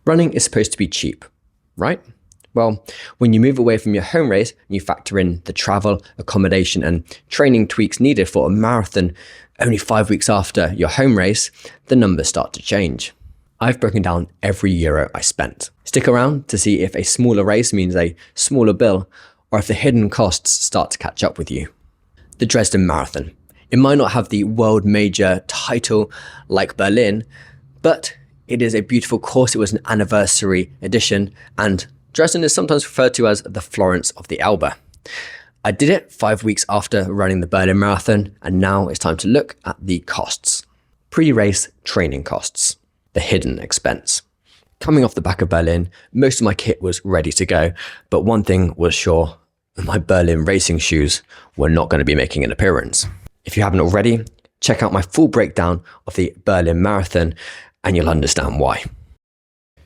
Running is supposed to be cheap, right? Well, when you move away from your home race and you factor in the travel, accommodation and training tweaks needed for a marathon only 5 weeks after your home race, the numbers start to change. I've broken down every euro I spent. Stick around to see if a smaller race means a smaller bill or if the hidden costs start to catch up with you. The Dresden Marathon. It might not have the world major title like Berlin, but it is a beautiful course. It was an anniversary edition, and Dresden is sometimes referred to as the Florence of the Elbe. I did it 5 weeks after running the Berlin Marathon, and now it's time to look at the costs. Pre-race training costs, the hidden expense. Coming off the back of Berlin, most of my kit was ready to go, but one thing was sure, my Berlin racing shoes were not going to be making an appearance. If you haven't already, check out my full breakdown of the Berlin Marathon and you'll understand why.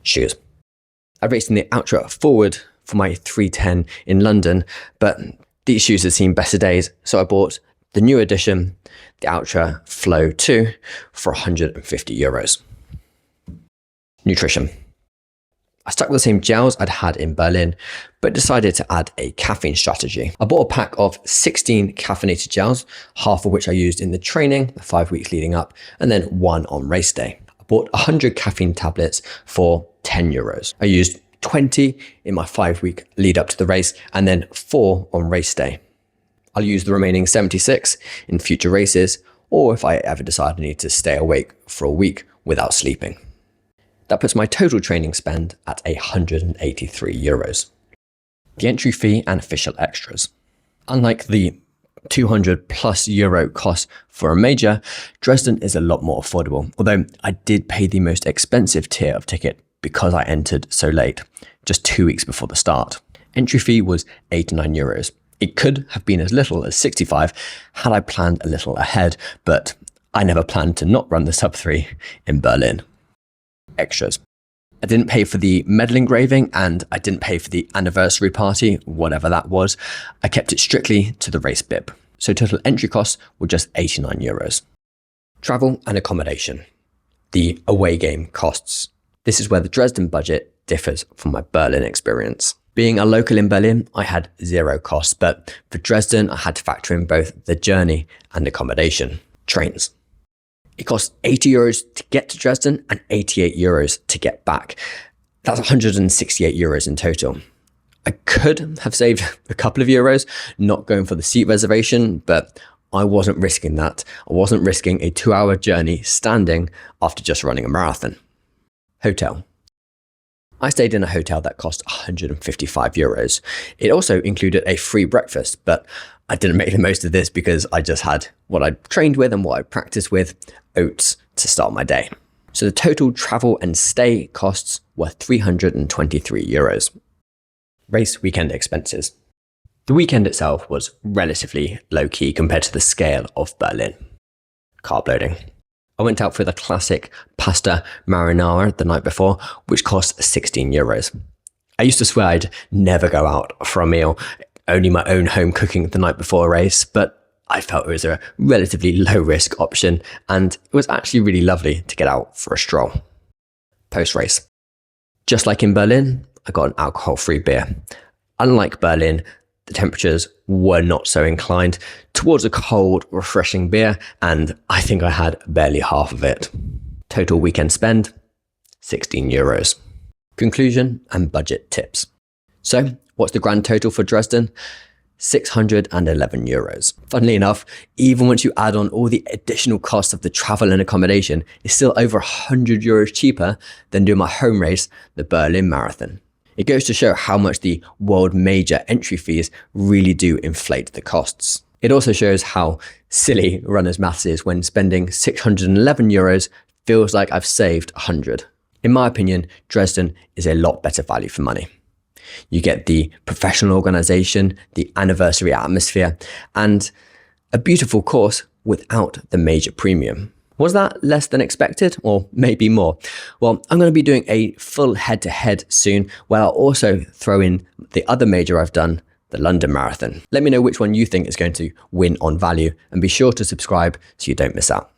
Shoes. I raced in the Ultra Forward for my 310 in London, but these shoes had seen better days, so I bought the new edition, the Ultra Flow 2, for €150. Nutrition. I stuck with the same gels I'd had in Berlin, but decided to add a caffeine strategy. I bought a pack of 16 caffeinated gels, half of which I used in the training, the 5 weeks leading up, and then one on race day. I bought 100 caffeine tablets for €10. I used 20 in my 5 week lead up to the race, and then 4 on race day. I'll use the remaining 76 in future races, or if I ever decide I need to stay awake for a week without sleeping. That puts my total training spend at €183. The entry fee and official extras. Unlike the €200+ cost for a major, Dresden is a lot more affordable, although I did pay the most expensive tier of ticket because I entered so late, just 2 weeks before the start. Entry fee was €89. It could have been as little as 65 had I planned a little ahead, but I never planned to not run the sub 3 in Berlin. Extras. I didn't pay for the medal engraving and I didn't pay for the anniversary party, whatever that was. I kept it strictly to the race bib. So total entry costs were just €89. Travel and accommodation. The away game costs. This is where the Dresden budget differs from my Berlin experience. Being a local in Berlin, I had zero costs, but for Dresden, I had to factor in both the journey and accommodation. Trains. It costs €80 to get to Dresden and €88 to get back. That's €168 in total. I could have saved a couple of euros not going for the seat reservation, but I wasn't risking that. I wasn't risking a 2-hour journey standing after just running a marathon. Hotel. I stayed in a hotel that cost €155. It also included a free breakfast, but I didn't make the most of this because I just had what I trained with and what I practiced with, oats, to start my day. So the total travel and stay costs were €323. Race weekend expenses. The weekend itself was relatively low-key compared to the scale of Berlin. Carb loading. I went out for the classic pasta marinara the night before, which cost €16. I used to swear I'd never go out for a meal, only my own home cooking the night before a race, but I felt it was a relatively low-risk option, and it was actually really lovely to get out for a stroll. Post-race. Just like in Berlin, I got an alcohol-free beer. Unlike Berlin, the temperatures were not so inclined towards a cold, refreshing beer, and I think I had barely half of it. Total weekend spend, €16. Conclusion and budget tips. So, what's the grand total for Dresden? €611. Funnily enough, even once you add on all the additional costs of the travel and accommodation, it's still over €100 cheaper than doing my home race, the Berlin Marathon. It goes to show how much the world major entry fees really do inflate the costs. It also shows how silly runner's maths is when spending €611 feels like I've saved 100. In my opinion, Dresden is a lot better value for money. You get the professional organization, the anniversary atmosphere, and a beautiful course without the major premium. Was that less than expected, or maybe more? Well, I'm going to be doing a full head-to-head soon, where I'll also throw in the other major I've done, the London Marathon. Let me know which one you think is going to win on value, and be sure to subscribe so you don't miss out.